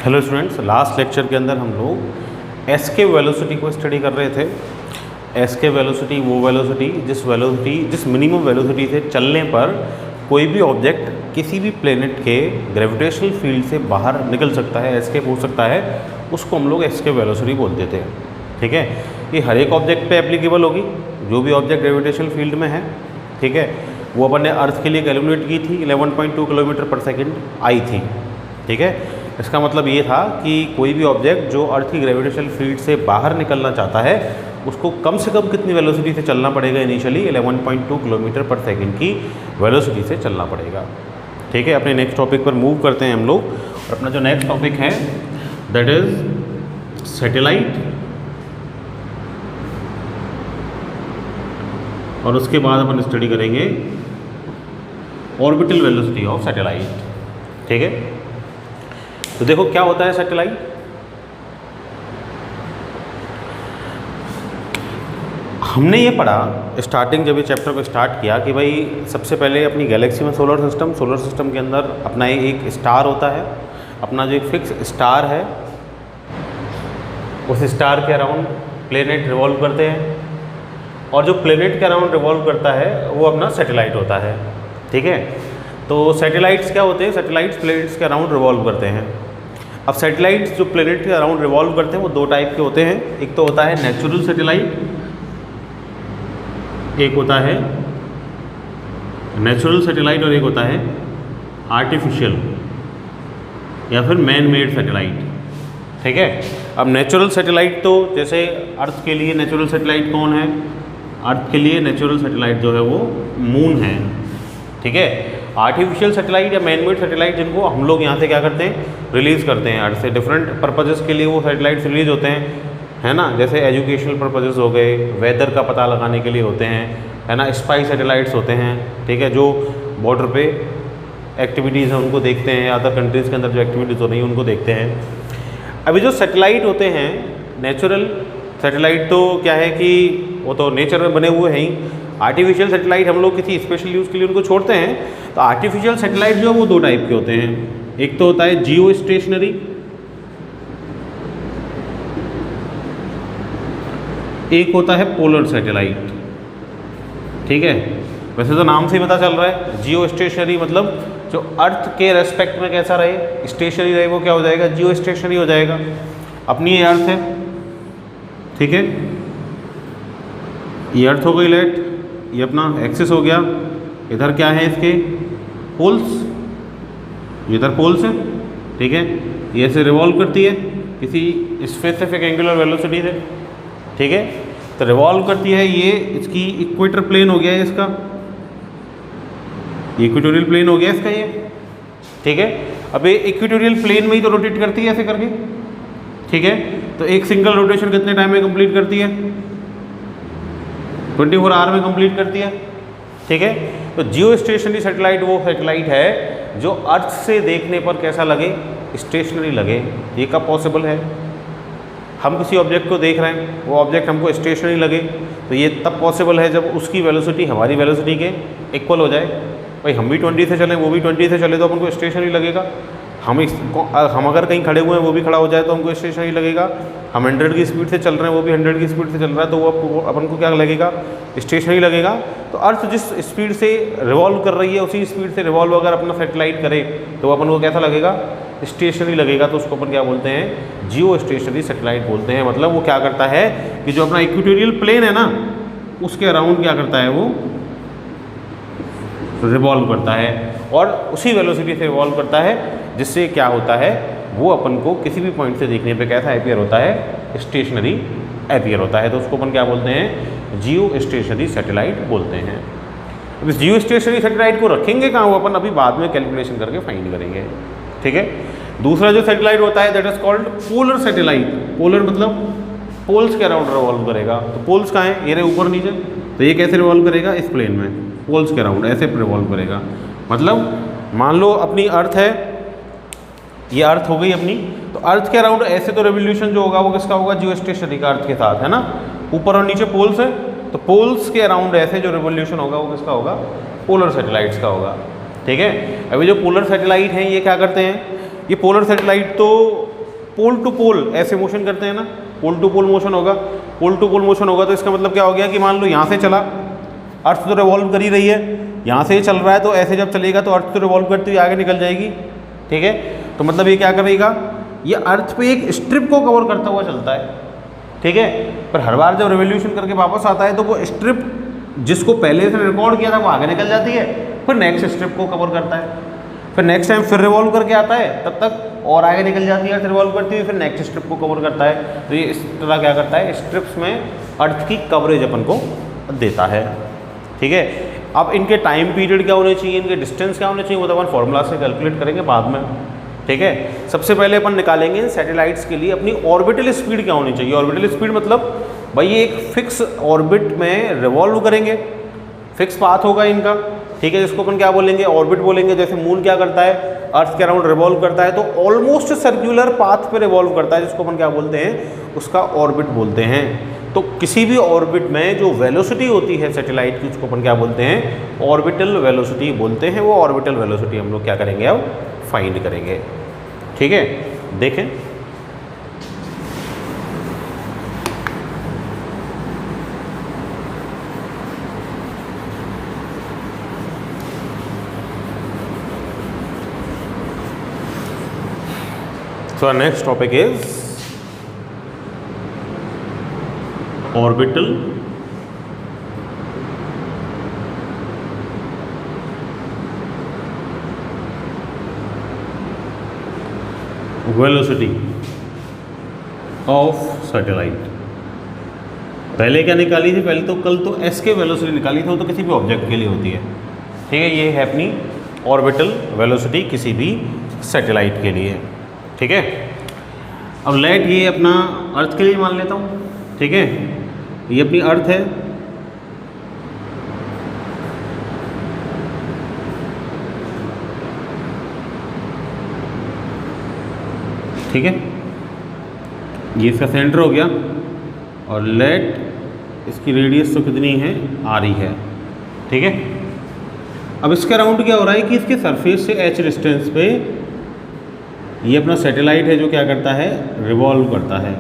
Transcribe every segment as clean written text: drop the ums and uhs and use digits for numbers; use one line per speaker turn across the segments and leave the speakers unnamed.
Hello students, last lecture के अंदर हम लोग एस के वेलोसिटी को स्टडी कर रहे थे। एस के वेलोसिटी वो वेलोसिटी जिस मिनिमम वेलोसिटी से चलने पर कोई भी ऑब्जेक्ट किसी भी प्लेनेट के ग्रेविटेशनल फील्ड से बाहर निकल सकता है, एस्केप हो सकता है, उसको हम लोग एस के वेलोसिटी बोलते थे। ठीक है, ये हर एक ऑब्जेक्ट पे एप्लीकेबल होगी, जो भी ऑब्जेक्ट ग्रेविटेशनल फील्ड में है। ठीक है, वो अपन ने अर्थ के लिए कैलकुलेट की थी, 11.2 किलोमीटर पर सेकेंड आई थी। ठीक है, इसका मतलब ये था कि कोई भी ऑब्जेक्ट जो अर्थ की ग्रेविटेशनल फील्ड से बाहर निकलना चाहता है उसको कम से कम कितनी वेलोसिटी से चलना पड़ेगा, इनिशियली 11.2 किलोमीटर पर सेकेंड की वेलोसिटी से चलना पड़ेगा। ठीक है, अपने नेक्स्ट टॉपिक पर मूव करते हैं हम लोग। और अपना जो नेक्स्ट टॉपिक है दैट इज सैटेलाइट, और उसके बाद अपन स्टडी करेंगे ऑर्बिटल वेलोसिटी ऑफ सैटेलाइट। ठीक है, तो देखो क्या होता है सैटेलाइट। हमने ये पढ़ा स्टार्टिंग जब ये चैप्टर को स्टार्ट किया कि भाई सबसे पहले अपनी गैलेक्सी में सोलर सिस्टम के अंदर अपना एक स्टार होता है, अपना जो एक फिक्स स्टार है उस स्टार के अराउंड प्लेनेट रिवॉल्व करते हैं, और जो प्लेनेट के अराउंड रिवॉल्व करता है वो अपना सैटेलाइट होता है। ठीक है, तो सैटेलाइट्स क्या होते हैं, सैटेलाइट्स प्लेनेट्स के अराउंड रिवॉल्व करते हैं। अब सैटेलाइट्स जो प्लेनेट के अराउंड रिवॉल्व करते हैं वो दो टाइप के होते हैं, एक तो होता है नेचुरल सैटेलाइट, एक होता है नेचुरल सैटेलाइट और एक होता है आर्टिफिशियल या फिर मैन मेड सैटेलाइट। ठीक है, अब नेचुरल सैटेलाइट तो जैसे अर्थ के लिए नेचुरल सैटेलाइट कौन है, अर्थ के लिए नेचुरल सैटेलाइट जो है वो मून है। ठीक है, आर्टिफिशियल सैटेलाइट या मैन मेड सैटेलाइट जिनको हम लोग यहाँ से क्या करते हैं, रिलीज़ करते हैं अर्थ से। डिफरेंट पर्पजेस के लिए वो सैटेलाइट्स रिलीज होते हैं, है ना, जैसे एजुकेशनल पर्पजेस हो गए, वेदर का पता लगाने के लिए होते हैं, है ना, स्पाई सैटेलाइट्स होते हैं। ठीक है, जो बॉर्डर पे एक्टिविटीज़ हैं उनको देखते हैं, अदर कंट्रीज़ के अंदर जो एक्टिविटीज़ हो रही हैं उनको देखते हैं। अभी जो सैटेलाइट होते हैं नेचुरल सैटेलाइट तो क्या है कि वो तो नेचर में बने हुए हैं ही। आर्टिफिशियल सैटेलाइट हम लोग किसी स्पेशल यूज़ के लिए उनको छोड़ते हैं। तो आर्टिफिशियल सैटेलाइट जो है वो दो टाइप के होते हैं, एक तो होता है जियो स्टेशनरी, एक होता है पोलर सैटेलाइट। ठीक है, वैसे तो नाम से ही पता चल रहा है, जियो स्टेशनरी मतलब जो अर्थ के रेस्पेक्ट में कैसा रहे, स्टेशनरी रहे, वो क्या हो जाएगा, जियो स्टेशनरी हो जाएगा। अपनी ये अर्थ है, ठीक है, ये अर्थ हो गई लेट, ये अपना एक्सिस हो गया, इधर क्या है इसके पोल्स, इधर पोल्स है। ठीक है, ये ऐसे रिवॉल्व करती है किसी स्पेसिफिक एंगुलर वेलोसिटी से। ठीक है, तो रिवॉल्व करती है, ये इसकी इक्वेटर प्लेन हो गया है, इसका इक्वेटोरियल प्लेन हो गया इसका ये। ठीक है, अब ये इक्वेटोरियल प्लेन में ही तो रोटेट करती है ऐसे करके। ठीक है, तो एक सिंगल रोटेशन कितने टाइम में कंप्लीट करती है, 24 आवर में कंप्लीट करती है। ठीक है, तो जियो स्टेशनरी सैटेलाइट वो सैटेलाइट है जो अर्थ से देखने पर कैसा लगे, स्टेशनरी लगे। ये कब पॉसिबल है, हम किसी ऑब्जेक्ट को देख रहे हैं, वो ऑब्जेक्ट हमको स्टेशनरी लगे, तो ये तब पॉसिबल है जब उसकी वेलोसिटी हमारी वेलोसिटी के इक्वल हो जाए। भाई हम भी 20 से चलें, वो भी 20 से चले, तो अपन को स्टेशनरी लगेगा। हम अगर कहीं खड़े हुए हैं वो भी खड़ा हो जाए तो हमको स्टेशनरी लगेगा। हम 100 की स्पीड से चल रहे हैं, वो भी 100 की स्पीड से चल रहा है, तो वो अपन को क्या लगेगा, स्टेशनरी लगेगा। तो अर्थ जिस स्पीड से रिवॉल्व कर रही है उसी स्पीड से रिवॉल्व अगर अपना सैटेलाइट करे तो अपन को कैसा लगेगा, स्टेशनरी लगेगा। तो उसको अपन क्या बोलते हैं, जियो स्टेशनरी सैटेलाइट बोलते हैं। मतलब वो क्या करता है कि जो अपना इक्वेटोरियल प्लेन है ना उसके अराउंड क्या करता है, वो रिवॉल्व करता है और उसी वेलोसिटी से रिवॉल्व करता है, जिससे क्या होता है वो अपन को किसी भी पॉइंट से देखने पे कैसा अपीयर होता है, स्टेशनरी अपीयर होता है। तो उसको अपन क्या बोलते हैं, जियो स्टेशनरी सैटेलाइट बोलते हैं। अब इस जियो स्टेशनरी सैटेलाइट को रखेंगे कहाँ, वो अपन अभी बाद में कैलकुलेशन करके फाइंड करेंगे। ठीक है, दूसरा जो सैटेलाइट होता है that is called polar satellite. Polar मतलब पोल्स के अराउंड रिवॉल्व करेगा। तो पोल्स कहाँ है, ये रहे ऊपर नीचे, तो ये कैसे रिवॉल्व करेगा, इस प्लेन में पोल्स के अराउंड ऐसे रिवॉल्व करेगा। मतलब मान लो अपनी अर्थ है, ये अर्थ हो गई अपनी, तो अर्थ के अराउंड ऐसे तो रेवोल्यूशन जो होगा वो किसका होगा, जियो स्टेशनरी का, अर्थ के साथ, है ना, ऊपर और नीचे पोल्स है, तो पोल्स के अराउंड ऐसे जो रेवोल्यूशन होगा वो किसका होगा, पोलर सैटेलाइट्स का होगा। ठीक है, अभी जो पोलर सैटेलाइट हैं ये क्या करते हैं, ये पोलर सैटेलाइट तो पोल टू पोल ऐसे मोशन करते हैं ना, पोल टू पोल मोशन होगा। पोल टू पोल मोशन होगा तो इसका मतलब क्या हो गया कि मान लो यहाँ से चला, अर्थ तो रिवॉल्व कर ही रही है, यहाँ से चल रहा है तो ऐसे जब चलेगा तो अर्थ तो रिवॉल्व करती हुई आगे निकल जाएगी, ठीक है। तो मतलब ये क्या करेगा, ये अर्थ पे एक स्ट्रिप को कवर करता हुआ चलता है, ठीक है। पर हर बार जब रिवोल्यूशन करके वापस आता है तो वो स्ट्रिप जिसको पहले से रिकॉर्ड किया था वो आगे निकल जाती है, फिर नेक्स्ट स्ट्रिप को कवर करता है, फिर नेक्स्ट टाइम फिर रिवॉल्व करके आता है, तब तक और आगे निकल जाती है, फिर रिवॉल्व करती है, फिर नेक्स्ट स्ट्रिप को कवर करता है। तो ये इस तरह क्या करता है, स्ट्रिप्स में अर्थ की कवरेज अपन को देता है, ठीक है। अब इनके टाइम पीरियड क्या होने चाहिए, इनके डिस्टेंस क्या होने चाहिए, वो तो अपन फॉर्मूला से कैलकुलेट करेंगे बाद में, ठीक है। सबसे पहले अपन निकालेंगे इन सैटेलाइट्स के लिए अपनी ऑर्बिटल स्पीड क्या होनी चाहिए। ऑर्बिटल स्पीड मतलब भाई ये एक फिक्स ऑर्बिट में रिवॉल्व करेंगे, फिक्स पाथ होगा इनका, ठीक है, जिसको अपन क्या बोलेंगे, ऑर्बिट बोलेंगे। जैसे मून क्या करता है, अर्थ के अराउंड रिवॉल्व करता है, तो ऑलमोस्ट सर्कुलर पाथ पे रिवॉल्व करता है, जिसको अपन क्या बोलते हैं, उसका ऑर्बिट बोलते हैं। तो किसी भी ऑर्बिट में जो वेलोसिटी होती है सैटेलाइट की, उसको अपन क्या बोलते हैं, ऑर्बिटल वेलोसिटी बोलते हैं। वो ऑर्बिटल वेलोसिटी हम लोग क्या करेंगे, अब फाइंड करेंगे, ठीक है। देखें, so our next topic is orbital velocity of satellite. पहले क्या निकाली थी, पहले तो कल तो एस के वेलोसिटी निकाली थी, वो तो किसी भी ऑब्जेक्ट के लिए होती है, ठीक है। ये है अपनी ऑर्बिटल वेलोसिटी किसी भी सैटेलाइट के लिए, ठीक है। अब लेट ये अपना अर्थ के लिए मान लेता हूँ, ठीक है। ये अपनी अर्थ है, ठीक है, ये इसका सेंटर हो गया, और लेट इसकी रेडियस तो कितनी है, आर ही है, ठीक है। अब इसके अराउंड क्या हो रहा है कि इसके सरफेस से h डिस्टेंस पे ये अपना सैटेलाइट है जो क्या करता है, रिवॉल्व करता है,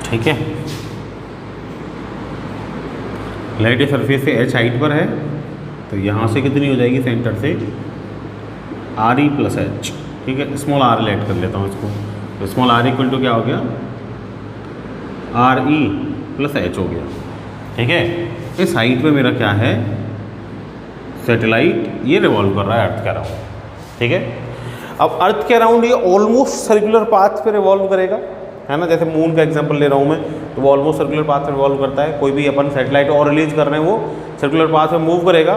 ठीक है। लाइट के सरफेस से h हाइट पर है, तो यहाँ से कितनी हो जाएगी, सेंटर से आर ई प्लस एच, ठीक है। स्मॉल आर लेट कर लेता हूँ इसको, तो स्मॉल आर इक्वल टू क्या हो गया, आर ई प्लस एच हो गया, ठीक है। इस हाइट पे मेरा क्या है, सैटेलाइट ये रिवॉल्व कर रहा है अर्थ के अराउंड, ठीक है। अब अर्थ के अराउंड ये ऑलमोस्ट सर्कुलर पाथ पे रिवॉल्व करेगा, है ना। जैसे मून का एग्जांपल ले रहा हूँ मैं, तो वो ऑलमोस्ट सर्कुलर पाथ पे रिवॉल्व करता है। कोई भी अपन सैटेलाइट और रिलीज कर रहे हैं वो सर्कुलर पाथ पे मूव करेगा।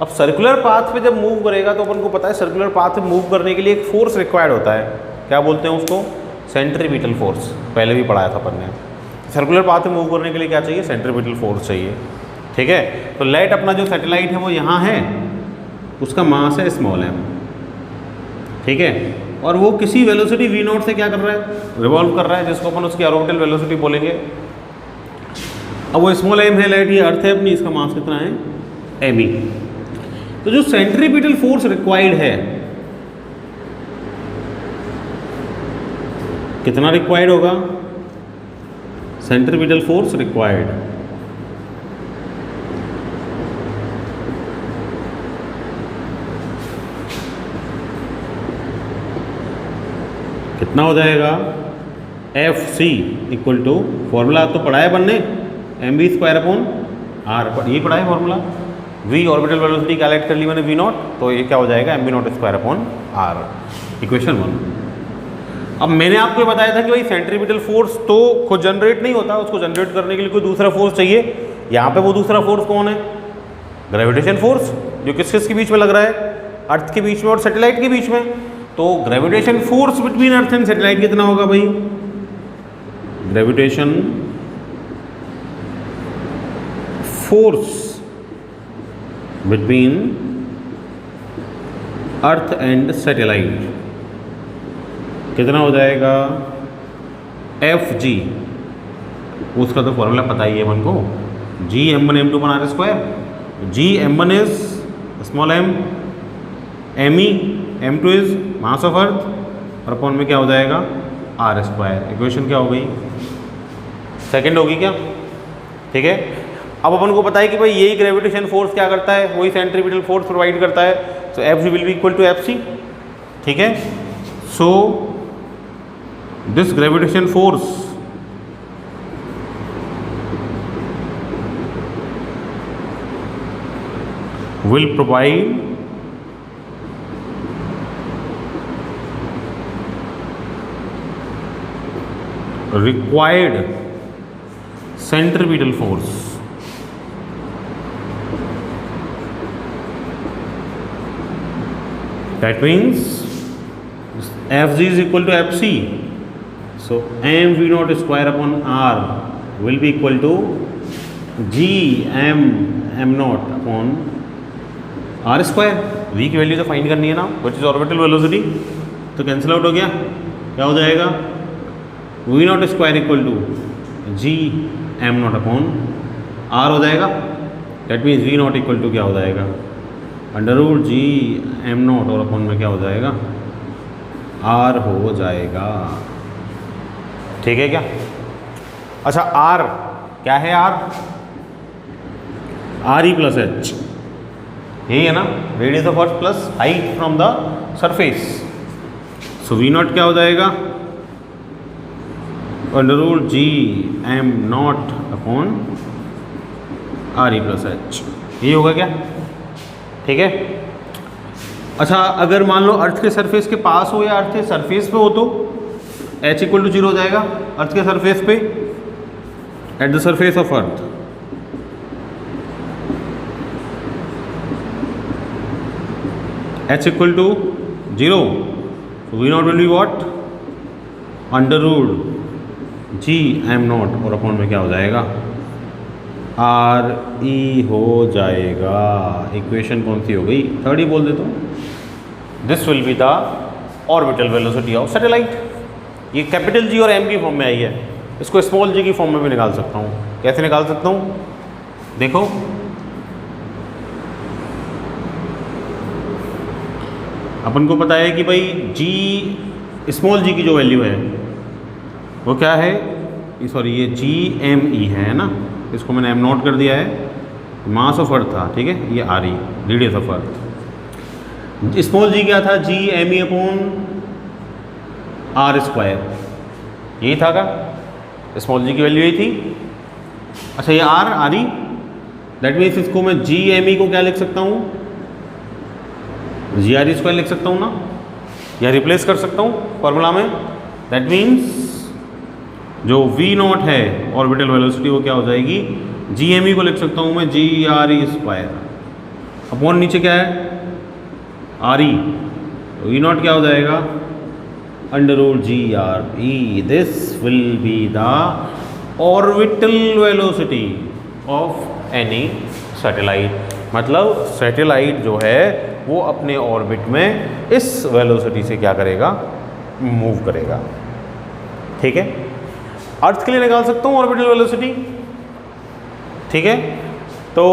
अब सर्कुलर पाथ पे जब मूव करेगा तो अपन को पता है सर्कुलर पाथ पे मूव करने के लिए एक फोर्स रिक्वायर्ड होता है, क्या बोलते हैं उसको, सेंट्रीपिटल फोर्स। पहले भी पढ़ाया था अपन ने। सर्कुलर पाथ पे मूव करने के लिए क्या चाहिए, सेंट्रीपिटल फोर्स चाहिए, ठीक है। तो लेट अपना जो सैटेलाइट है वो यहाँ है, उसका मास है स्मॉल m, ठीक है। और वो किसी वेलोसिटी v0 से क्या कर रहा है, रिवॉल्व कर रहा है, जिसको अपन उसकी ऑर्बिटल वेलोसिटी बोलेंगे। अब वो स्मॉल m है, लेट ये अर्थ है अपनी, इसका मास कितना है, m e। तो जो सेंट्रीपिटल फोर्स रिक्वायर्ड है, कितना रिक्वायर्ड होगा, सेंट्रीपिटल फोर्स रिक्वायर्ड कितना हो जाएगा, F C equal to, formula तो पढ़ा है बनने, M B square upon R, ये पढ़ा है formula. V orbital velocity calculate कर ली मैंने वी नॉट, तो ये क्या हो जाएगा, M B naught square upon R, equation 1। अब मैंने आपको बताया था कि भाई सेंट्रीपिटल फोर्स तो खुद जनरेट नहीं होता, उसको जनरेट करने के लिए कोई दूसरा फोर्स चाहिए। यहाँ पे वो दूसरा फोर्स कौन है, ग्रेविटेशन फोर्स, जो किस किस के बीच में लग रहा है, अर्थ के बीच में और सैटेलाइट के बीच में। तो gravitation force between earth and satellite कितना होगा भाई, gravitation force between earth and satellite कितना हो जाएगा, Fg, उसका तो फॉर्मूला पता ही है अपन को, G m1 m2 r square. G m1 is small m, me m2 is mass of earth, और अपॉन में क्या हो जाएगा r स्क्वायर। इक्वेशन क्या हो गई, सेकंड होगी क्या, ठीक है। अब अपन को पता है कि भाई यही ग्रेविटेशन फोर्स क्या करता है, वही सेंट्रीपिटल फोर्स प्रोवाइड करता है, so Fg will be equal to Fc, ठीक है। So this gravitation force will provide required centripetal force that means Fg is equal to Fc, so mv naught square upon r will be equal to g m naught upon R square. V की value तो find करनी है ना, which is orbital velocity, तो cancel out हो गया, क्या हो जाएगा V naught square equal to G M naught upon R हो जाएगा। That means V naught equal to क्या हो जाएगा under root G M naught और अपॉन में क्या हो जाएगा आर हो जाएगा, ठीक है क्या। अच्छा आर क्या है, आर ई प्लस एच, यही है ना, radius of earth plus height from the surface. So V naught क्या हो जाएगा under root G M naught upon R E plus H, यही होगा क्या, ठीक है। अच्छा अगर मान लो अर्थ के सरफेस के पास हो या अर्थ के सरफेस पे हो तो एच इक्वल टू 0 हो जाएगा अर्थ के सरफेस पे, at the surface of earth. H equal to 0, so V naught will be what under root G M naught और अपॉन में क्या हो जाएगा आर ई हो जाएगा। इक्वेशन कौन सी हो गई, थर्ड ही बोल देता हूँ। This will be the orbital velocity of satellite. ये कैपिटल जी और एम की फॉर्म में आई है, इसको स्मॉल जी की फॉर्म में भी निकाल सकता हूँ। कैसे निकाल सकता हूँ, देखो अपन को पता है कि भाई जी स्मॉल जी की जो वैल्यू है वो क्या है, सॉरी ये जी एम ई है ना, इसको मैंने एम नोट कर दिया है, मास ऑफ अर्थ था, ठीक है, ये R E radius of Earth. Small g क्या था, G M E upon R square, यही था का स्मॉल जी की वैल्यू यही थी। अच्छा ये आर ई, दैट मीन्स इसको मैं जी एम ई को क्या लिख सकता हूँ, जी आर ई स्क्वायर लिख सकता हूँ ना, या रिप्लेस कर सकता हूँ फॉर्मूला में। दैट मीन्स जो v नॉट है ऑर्बिटल वेलोसिटी वो क्या हो जाएगी, जी एम ई को लिख सकता हूँ मैं जी आर ई स्क्वायर, अपॉन नीचे क्या है आर ई, तो वी नॉट क्या हो जाएगा under root G R E. This will be the orbital velocity of any satellite. मतलब सैटेलाइट जो है वो अपने ऑर्बिट में इस वेलोसिटी से क्या करेगा, मूव करेगा, ठीक है। अर्थ के लिए निकाल सकता हूँ ऑर्बिटल वेलोसिटी, ठीक है। तो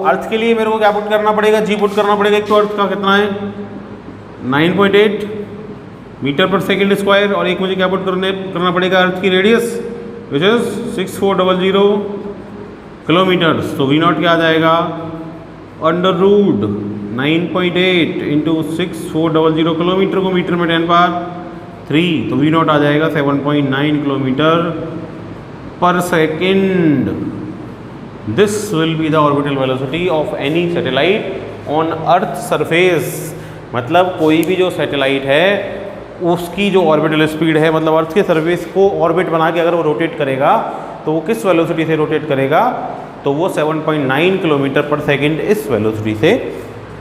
अर्थ के लिए मेरे को क्या पुट करना पड़ेगा, जी पुट करना पड़ेगा। एक तो अर्थ का कितना है 9.8 मीटर पर सेकेंड स्क्वायर, और एक मुझे क्या पुट करना पड़ेगा अर्थ की रेडियस विच इज 6400 किलोमीटर। तो वी नॉट क्या आ जाएगा अंडर रूट 9.8 इंटू 6400 किलोमीटर को मीटर में 10 पावर 3, तो वी नॉट आ जाएगा 7.9 किलोमीटर पर second. This will be the orbital velocity of any satellite on earth surface. मतलब कोई भी जो सैटेलाइट है उसकी जो ऑर्बिटल स्पीड है, मतलब अर्थ के सरफेस को ऑर्बिट बना के अगर वो रोटेट करेगा तो वो किस वेलोसिटी से रोटेट करेगा, तो वो 7.9 किलोमीटर पर सेकेंड इस वेलोसिटी से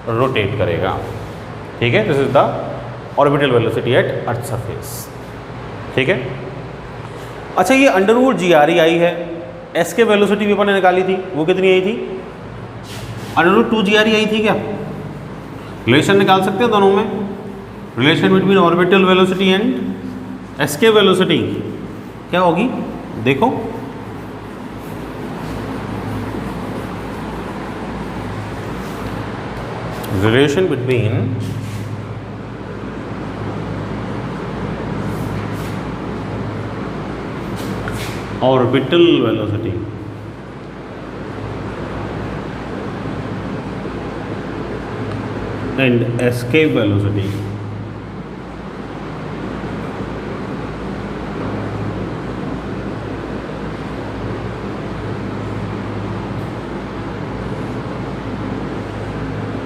रोटेट करेगा, ठीक है। This is the orbital velocity at earth surface, ठीक है। अच्छा ये under root G R E आई है, एस के वेलोसिटी भी अपन ने निकाली थी, वो कितनी आई थी? Under root 2 G R E आई थी क्या? रिलेशन निकाल सकते हैं दोनों में, relation between orbital velocity and escape velocity क्या होगी देखो। Relation between orbital velocity and escape velocity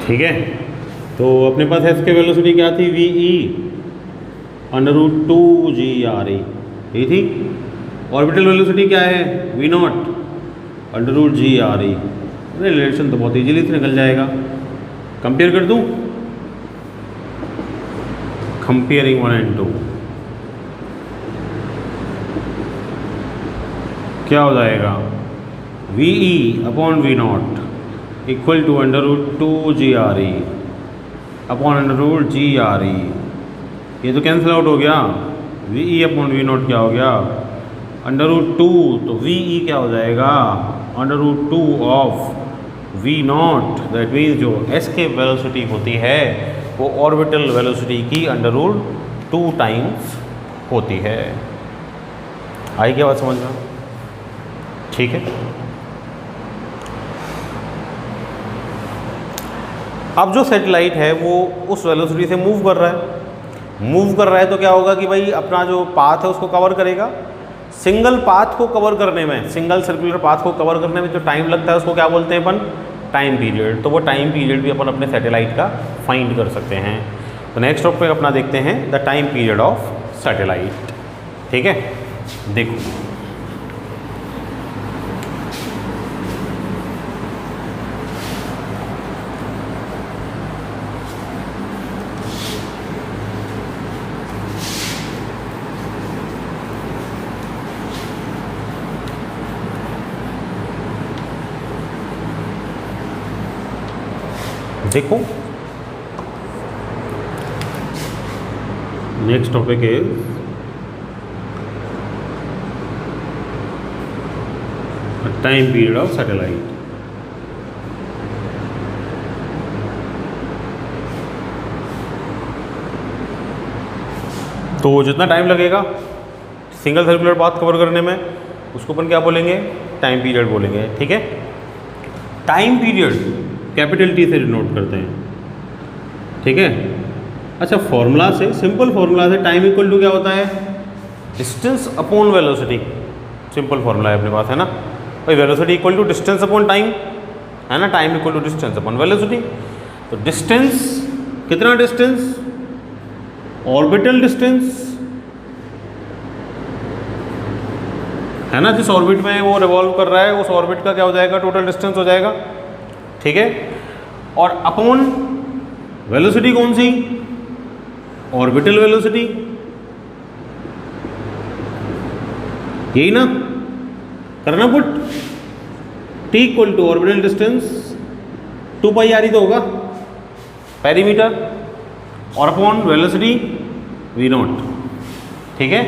ठीक है। तो अपने पास एस्केप वेलोसिटी क्या थी? V E under root 2 G R E, यही थी। ऑर्बिटल वेलोसिटी क्या है? V naught under root G R E. Relation तो बहुत इजीली से निकल जाएगा। कंपेयर कर दूं, कंपेयरिंग 1 and 2 क्या हो जाएगा? V E upon V naught equal to under root 2 G R E upon under root G R E. ये तो कैंसिल आउट हो गया। V E upon V naught क्या हो गया? अंडर रूट 2, तो वी ई क्या हो जाएगा? Under root 2 of V naught. That means जो एस्केप वेलोसिटी होती है वो ऑर्बिटल वेलोसिटी की अंडर रूट 2 टाइम्स होती है। आई क्या बात समझ में? ठीक है। अब जो सैटेलाइट है वो उस वेलोसिटी से मूव कर रहा है, तो क्या होगा कि भाई अपना जो पाथ है उसको कवर करेगा। सिंगल पाथ को कवर करने में, सिंगल सर्कुलर पाथ को कवर करने में जो टाइम लगता है उसको क्या बोलते हैं अपन? Time period. तो वो टाइम पीरियड भी अपन अपने सैटेलाइट का फाइंड कर सकते हैं। तो नेक्स्ट टॉपिक अपना देखते हैं the time period of satellite. ठीक है, देखो देखो next topic is time period of satellite. तो जितना टाइम लगेगा सिंगल सर्कुलर पाथ कवर करने में उसको अपन क्या बोलेंगे? टाइम पीरियड बोलेंगे। ठीक है, टाइम पीरियड कैपिटल टी से डिनोट करते हैं। ठीक है, अच्छा फॉर्मूला से, सिंपल फॉर्मूला से टाइम इक्वल टू क्या होता है? Distance upon velocity. Simple formula है अपने पास, है ना भाई? Velocity equal to distance upon time, है ना? Time equal to distance upon velocity. तो डिस्टेंस, कितना डिस्टेंस? ऑर्बिटल डिस्टेंस, है ना? जिस ऑर्बिट में वो रिवॉल्व कर रहा है उस ऑर्बिट का क्या हो जाएगा? टोटल डिस्टेंस हो जाएगा। ठीक है, और अपॉन वेलोसिटी कौन सी? ऑर्बिटल वेलोसिटी, यही ना? करना put T equal to orbital distance 2 pi R ही तो होगा पेरीमीटर, और अपॉन वेलोसिटी वी नॉट। ठीक है,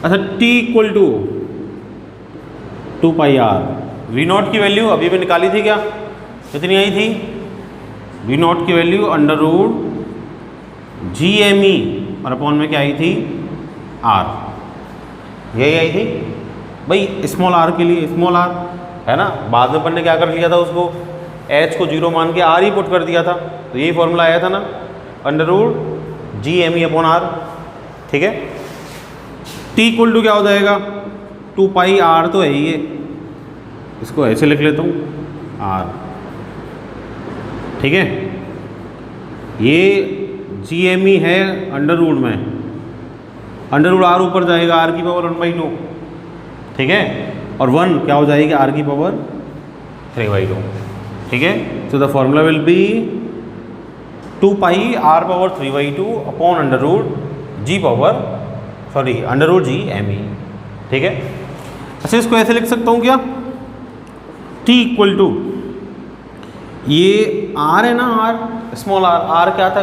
अच्छा T equal to 2 pi R. V naught की वैल्यू अभी भी निकाली थी क्या? कितनी आई थी? वी नॉट की value under root G M E और अपॉन में क्या आई थी? आर, यही आई थी भाई। स्मॉल आर के लिए स्मॉल आर, है ना? बाद में अपन ने क्या कर लिया था? उसको एच को 0 मान के आर ही पुट कर दिया था। तो यही फॉर्मूला आया था ना, under root G M E upon R. ठीक है, टी इक्वल टू क्या हो जाएगा? 2 पाई आर तो है ही है, इसको ऐसे लिख लेता हूँ आर। ठीक है, ये जी एम ई है अंडर रूट में, अंडर रूट आर ऊपर जाएगा आर की पावर 1/2। ठीक है, और 1 क्या हो जाएगी? आर की पावर 3/2। ठीक है, so the formula will be 2 pi r power 3/2 upon under root g power, sorry, under root g m e. ठीक है। अच्छा इसको ऐसे लिख सकता हूँ क्या, t इक्वल टू ये r है ना, r स्मॉल r क्या था,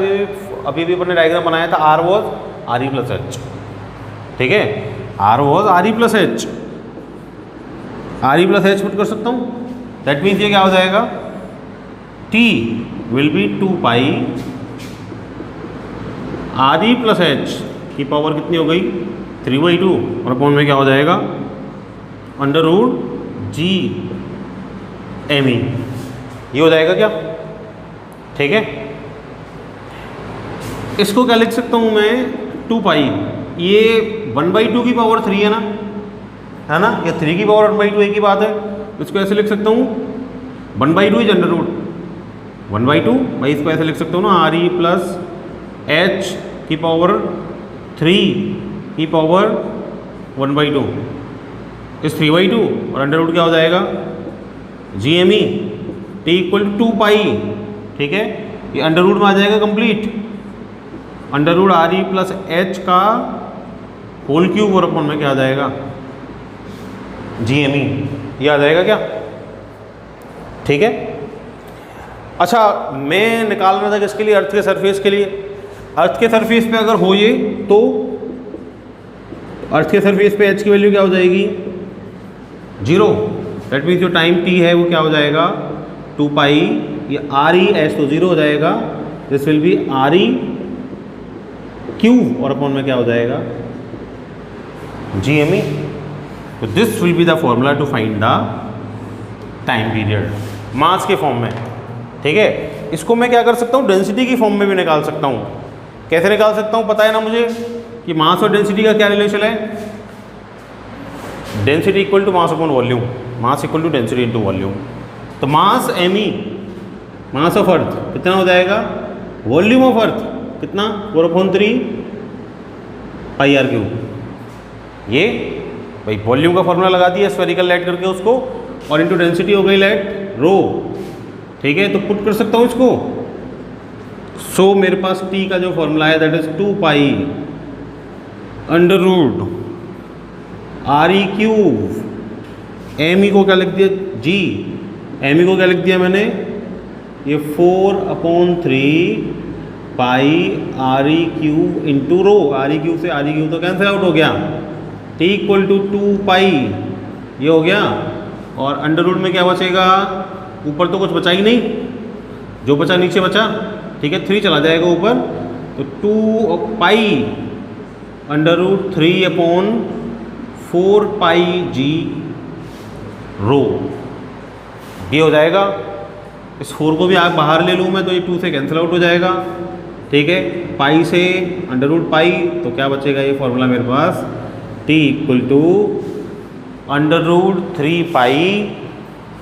अभी भी अपने डायग्राम बनाया था, r was are E plus H, ठीक है, r was are E plus H, are E plus H put कर सकता हूँ। दैट मीन्स ये क्या हो जाएगा, t will be 2 pi R E plus H की पावर कितनी हो गई 3/2 और अपॉन में क्या हो जाएगा under root G M E, ये हो जाएगा क्या, ठीक है। इसको क्या लिख सकता हूँ मैं 2 पाई, ये 1/2 की पावर 3 है ना, या 3 की पावर 1/2 एक ही बात है, इसको ऐसे लिख सकता हूँ 1/2 इज अंडर रूट 1/2, भाई इसको ऐसे लिख सकता हूँ ना आर ई प्लस एच की पावर 3 की पावर 1/2 इस 3/2 और अंडर रूट क्या हो जाएगा G M E T equal to 2 pi, ठीक है, ये अंडर रूट में आ जाएगा complete, under root R E plus H का होल क्यूब और अपॉन में क्या आ जाएगा जी एम ई, ये आ जाएगा क्या, ठीक है। अच्छा मैं निकालना था किसके लिए, अर्थ के सरफेस के लिए। अर्थ के सरफेस पे अगर हो ये तो अर्थ के सरफेस पे एच की वैल्यू क्या हो जाएगी 0, दैट मीन्स जो टाइम t है वो क्या हो जाएगा 2 पाई, ये आर ई एच तो 0 हो जाएगा, this will be R E cube और अपॉन में क्या हो जाएगा जी एम ई। तो this will be the formula to find the time period mass के फॉर्म में, ठीक है। इसको मैं क्या कर सकता हूँ डेंसिटी की फॉर्म में भी निकाल सकता हूँ। कैसे निकाल सकता हूँ पता है ना मुझे कि मास और डेंसिटी का क्या रिलेशन है, density equal to mass upon volume, mass equal to density into volume. तो mass M E, mass of earth कितना हो जाएगा, वॉल्यूम ऑफ अर्थ कितना 4/3 पाई आर क्यूब। ये भाई वॉल्यूम का फॉर्मूला लगा दिया स्फेरिकल लाइट करके उसको, और इनटू डेंसिटी हो गई लाइट रो, ठीक है। तो पुट कर सकता हूँ इसको। सो मेरे पास t का जो फॉर्मूला है that is 2 pi under root R E cube, M E को क्या लिख दिया जी, एम ई को क्या लिख दिया मैंने ये 4/3 pi R E cube into rho, R E cube से आर ई क्यूब तो कैंसिल आउट हो गया, t इक्वल टू 2 पाई ये हो गया, और अंडर रूट में क्या बचेगा, ऊपर तो कुछ बचा ही नहीं, जो बचा नीचे बचा, ठीक है, 3 चला जाएगा ऊपर, तो 2 पाई अंडर रूट 3/4 पाई जी रो, ये हो जाएगा। इस 4 को भी आप बाहर ले लूँ मैं तो ये 2 से कैंसिल आउट हो जाएगा, ठीक है। पाई से अंडर रूट पाई तो क्या बचेगा, ये फॉर्मूला मेरे पास t equal to under root 3 pi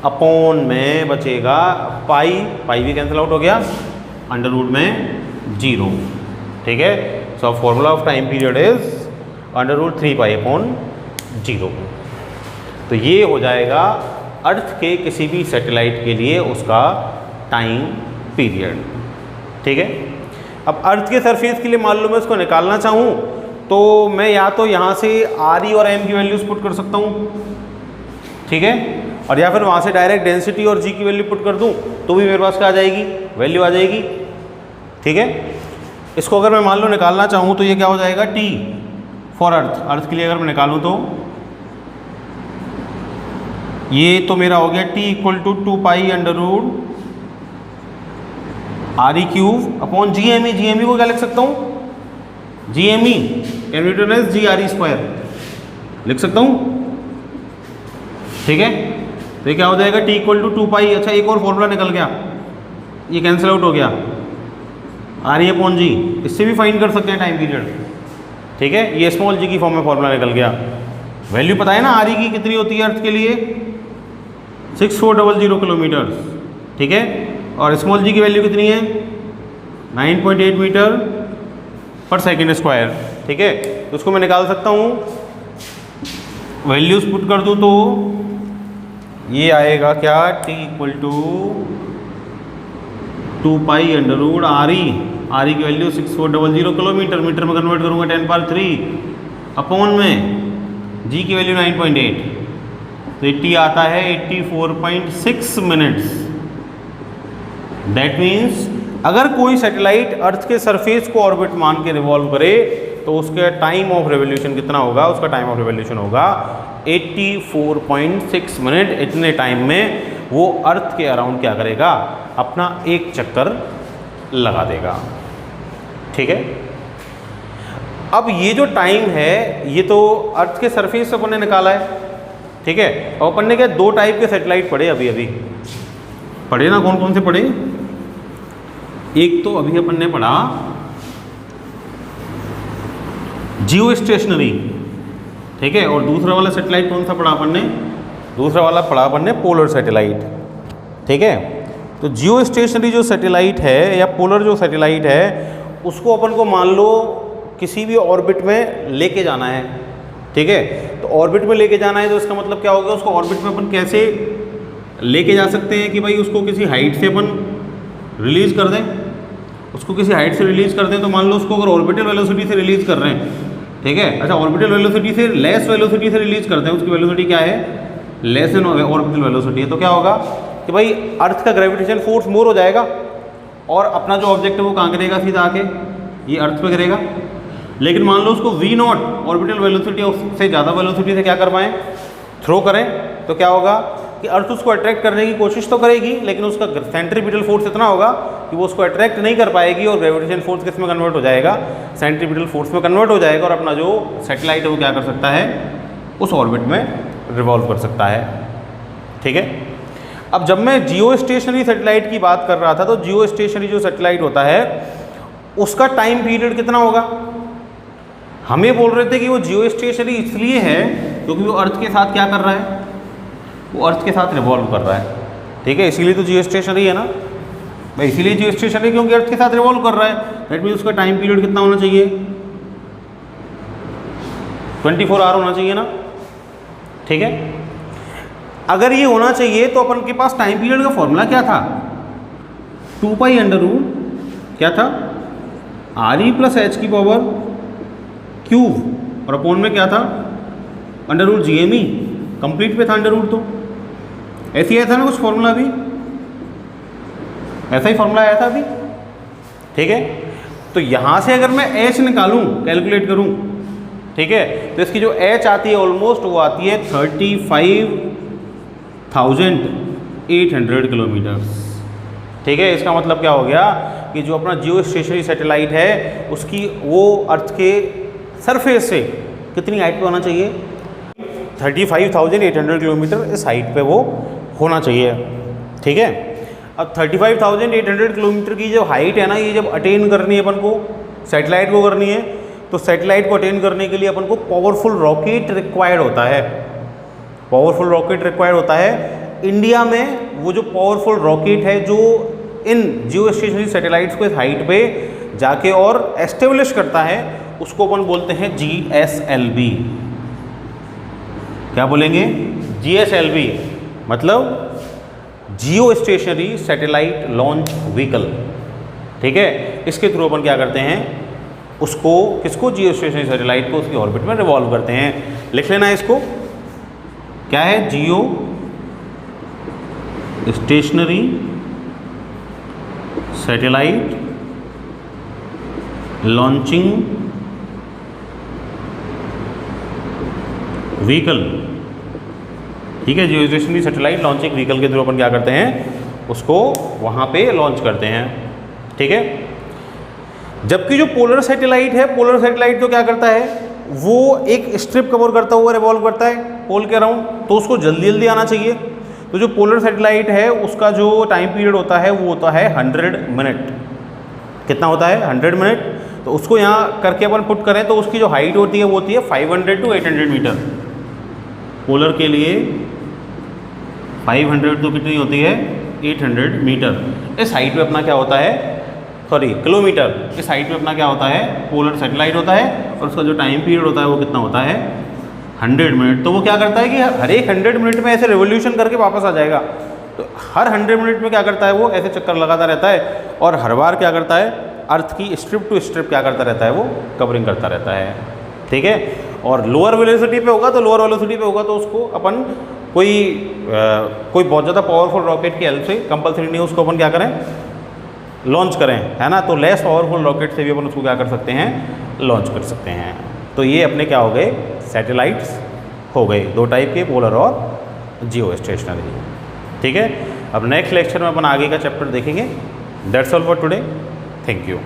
upon में बचेगा पाई, पाई भी कैंसिल आउट हो गया, अंडर रूट में 0, ठीक है। So formula of time period is under root 3 pi upon 0। तो ये हो जाएगा अर्थ के किसी भी सैटेलाइट के लिए उसका टाइम पीरियड, ठीक है। अब अर्थ के सरफेस के लिए मान लो मैं इसको निकालना चाहूँ तो मैं या तो यहाँ से आर ई और एम की वैल्यूज पुट कर सकता हूँ, ठीक है, और या फिर वहाँ से डायरेक्ट डेंसिटी और जी की वैल्यू पुट कर दूँ तो भी मेरे पास क्या आ जाएगी, वैल्यू आ जाएगी, ठीक है। इसको अगर मैं मान लो निकालना चाहूँ तो ये क्या हो जाएगा t फॉर अर्थ, अर्थ के लिए अगर मैं निकालूँ तो ये तो मेरा हो गया t equal to 2 pi under root R E cube upon G M E, G M E को क्या लिख सकता हूँ G M E can be written as G R E square लिख सकता हूँ, ठीक है। तो ये क्या हो जाएगा t इक्वल टू 2 पाई, अच्छा एक और फॉर्मूला निकल गया, ये कैंसिल आउट हो गया, आर ई अपॉन जी, इससे भी फाइंड कर सकते हैं टाइम पीरियड, ठीक है। ये स्मॉल जी की फॉर्म में फॉर्मूला निकल गया, वैल्यू पता है ना आर ई की कितनी होती है अर्थ के लिए 6400 किलोमीटर, ठीक है, और स्मॉल जी की वैल्यू कितनी है 9.8 मीटर पर सेकेंड स्क्वायर, ठीक है। तो उसको मैं निकाल सकता हूँ, वैल्यूज पुट कर दूँ तो ये आएगा क्या t equal to 2 pi under root R E की वैल्यू 6400 किलोमीटर, मीटर में कन्वर्ट करूँगा 10 पावर 3 अपॉन में जी की वैल्यू 9.8, तो 80 आता है 84.6 मिनट्स। दैट मीन्स अगर कोई सैटेलाइट अर्थ के सरफेस को ऑर्बिट मान के रिवॉल्व करे तो उसका टाइम ऑफ रिवोल्यूशन कितना होगा? उसका टाइम ऑफ रिवोल्यूशन होगा 84.6 मिनट। इतने टाइम में वो अर्थ के अराउंड क्या करेगा? अपना एक चक्कर लगा देगा। ठीक है, अब ये जो टाइम है ये तो अर्थ के सरफेस से अपन ने निकाला है। ठीक है, और अपन ने क्या 2 टाइप के सैटेलाइट पढ़े अभी पढ़े ना? कौन कौन से पढ़े? एक तो अभी अपन ने पढ़ा जियो स्टेशनरी, ठीक है, और दूसरा वाला सैटेलाइट कौन सा पढ़ा अपन ने? दूसरा वाला पढ़ा अपन ने पोलर सैटेलाइट। ठीक है, तो जियो स्टेशनरी जो सैटेलाइट है या पोलर जो सैटेलाइट है उसको अपन को मान लो किसी भी ऑर्बिट में लेके जाना है। ठीक है, तो ऑर्बिट में लेके जाना है तो इसका मतलब क्या होगा? उसको ऑर्बिट में अपन कैसे लेके जा सकते हैं कि भाई उसको किसी हाइट से अपन रिलीज़ कर दें। उसको किसी हाइट से रिलीज़ कर दें तो मान लो उसको अगर ऑर्बिटल वेलोसिटी से रिलीज़ कर रहे हैं, ठीक है, अच्छा ऑर्बिटल वेलोसिटी से लेस वेलोसिटी से रिलीज़ करते हैं, उसकी वेलोसिटी क्या है? लेस देन ऑर्बिटल वेलोसिटी है, तो क्या होगा कि भाई अर्थ का ग्रेविटेशन फोर्स मोर हो जाएगा और अपना जो ऑब्जेक्ट है वो कहाँ गिरेगा? सीधा आके ये अर्थ पे गिरेगा। लेकिन मान लो उसको v नॉट ऑर्बिटल वेलोसिटी से ज़्यादा वेलोसिटी से क्या कर पाएँ? थ्रो करें, तो क्या होगा कि अर्थ उसको अट्रैक्ट करने की कोशिश तो करेगी लेकिन उसका सेंट्रीपिटल फोर्स इतना होगा कि वो उसको अट्रैक्ट नहीं कर पाएगी और ग्रेविटेशन फोर्स किस में कन्वर्ट हो जाएगा? सेंट्रीपिटल फोर्स में कन्वर्ट हो जाएगा और अपना जो सैटेलाइट है वो क्या कर सकता है? उस ऑर्बिट में रिवॉल्व कर सकता है। ठीक है, अब जब मैं जियो स्टेशनरी सैटेलाइट की बात कर रहा था तो जियो स्टेशनरी जो सैटेलाइट होता है उसका टाइम पीरियड कितना होगा? हमें बोल रहे थे कि वो जियो स्टेशनरी इसलिए है क्योंकि वो अर्थ के साथ क्या कर रहा है? वो अर्थ के साथ रिवॉल्व कर रहा है। ठीक है, इसीलिए तो जियो स्टेशनरी है ना भाई, इसीलिए जियो स्टेशनरी क्योंकि अर्थ के साथ रिवॉल्व कर रहा है। दैट मीन्स उसका टाइम पीरियड कितना होना चाहिए? 24 आवर होना चाहिए ना। ठीक है, अगर ये होना चाहिए तो अपन के पास टाइम पीरियड का फॉर्मूला क्या था? 2 पाई अंडर रूट क्या था? RE प्लस H की पावर क्यूब और अपॉन में क्या था? Under root GME। कंप्लीट पे था अंडर रूट, तो ऐसे ही आया था ना कुछ फॉर्मूला भी, ऐसा ही फॉर्मूला आया था अभी। ठीक है, तो यहाँ से अगर मैं H निकालूं, कैलकुलेट करूं, ठीक है, तो इसकी जो H आती है ऑलमोस्ट वो आती है 35,800 किलोमीटर्स। ठीक है, इसका मतलब क्या हो गया कि जो अपना जियो स्टेशनरी सैटेलाइट है उसकी वो अर्थ के सरफेस से कितनी हाइट पे होना चाहिए? 35,800 किलोमीटर इस हाइट पे वो होना चाहिए। ठीक है, अब 35,800 किलोमीटर की जो हाइट है ना, ये जब अटेन करनी है अपन को, सैटेलाइट को करनी है, तो सैटेलाइट को अटेन करने के लिए अपन को पावरफुल रॉकेट रिक्वायर्ड होता है। पावरफुल रॉकेट रिक्वायर्ड होता है। इंडिया में वो जो पावरफुल रॉकेट है जो इन जियो स्टेशनरी सैटेलाइट्स को इस हाइट पे जाके और एस्टेब्लिश करता है उसको अपन बोलते हैं GSLV। क्या बोलेंगे? GSLV मतलब जियो स्टेशनरी सैटेलाइट लॉन्च व्हीकल। ठीक है, इसके थ्रू अपन क्या करते हैं? उसको किसको? जियो स्टेशनरी सैटेलाइट को उसकी ऑर्बिट में रिवॉल्व करते हैं। लिख लेना है इसको, क्या है? जियो स्टेशनरी सैटेलाइट लॉन्चिंग व्हीकल। ठीक है, जियो स्टेशनरी सैटेलाइट लॉन्चिंग व्हीकल के थ्रू अपन क्या करते हैं? उसको वहाँ पे लॉन्च करते हैं। ठीक है, जबकि जो पोलर सैटेलाइट है, पोलर सैटेलाइट तो क्या करता है? वो एक स्ट्रिप कवर करता हुआ रिवॉल्व करता है पोल के अराउंड, तो उसको जल्दी जल्दी आना चाहिए। तो जो पोलर सैटेलाइट है उसका जो टाइम पीरियड होता है वो होता है 100 मिनट। कितना होता है? 100 मिनट। तो उसको यहाँ करके अपन पुट करें तो उसकी जो हाइट होती है वो होती है 500 to 800 मीटर। पोलर के लिए 500 तो कितनी होती है? 800 मीटर। इस हाइट पे अपना क्या होता है? Sorry, kilometre. इस हाइट पे अपना क्या होता है? पोलर सैटेलाइट होता है और उसका जो टाइम पीरियड होता है वो कितना होता है? 100 मिनट। तो वो क्या करता है कि हर एक 100 मिनट में ऐसे रिवोल्यूशन करके वापस आ जाएगा। तो हर 100 मिनट में क्या करता है? वो ऐसे चक्कर लगाता रहता है और हर बार क्या करता है? अर्थ की स्ट्रिप टू स्ट्रिप क्या करता रहता है? वो कवरिंग करता रहता है। ठीक है, और लोअर वेलोसिटी पे होगा तो उसको अपन कोई बहुत ज़्यादा पावरफुल रॉकेट की हेल्प से कंपल्सरी नहीं उसको अपन क्या करें, लॉन्च करें, है ना। तो लेस पावरफुल रॉकेट से भी अपन उसको क्या कर सकते हैं, लॉन्च कर सकते हैं। तो ये अपने क्या हो गए, सैटेलाइट्स हो गए, दो टाइप के, पोलर और जियो स्टेशनरी। ठीक है, अब नेक्स्ट लेक्चर में अपन आगे का चैप्टर देखेंगे। That's all for today, thank you.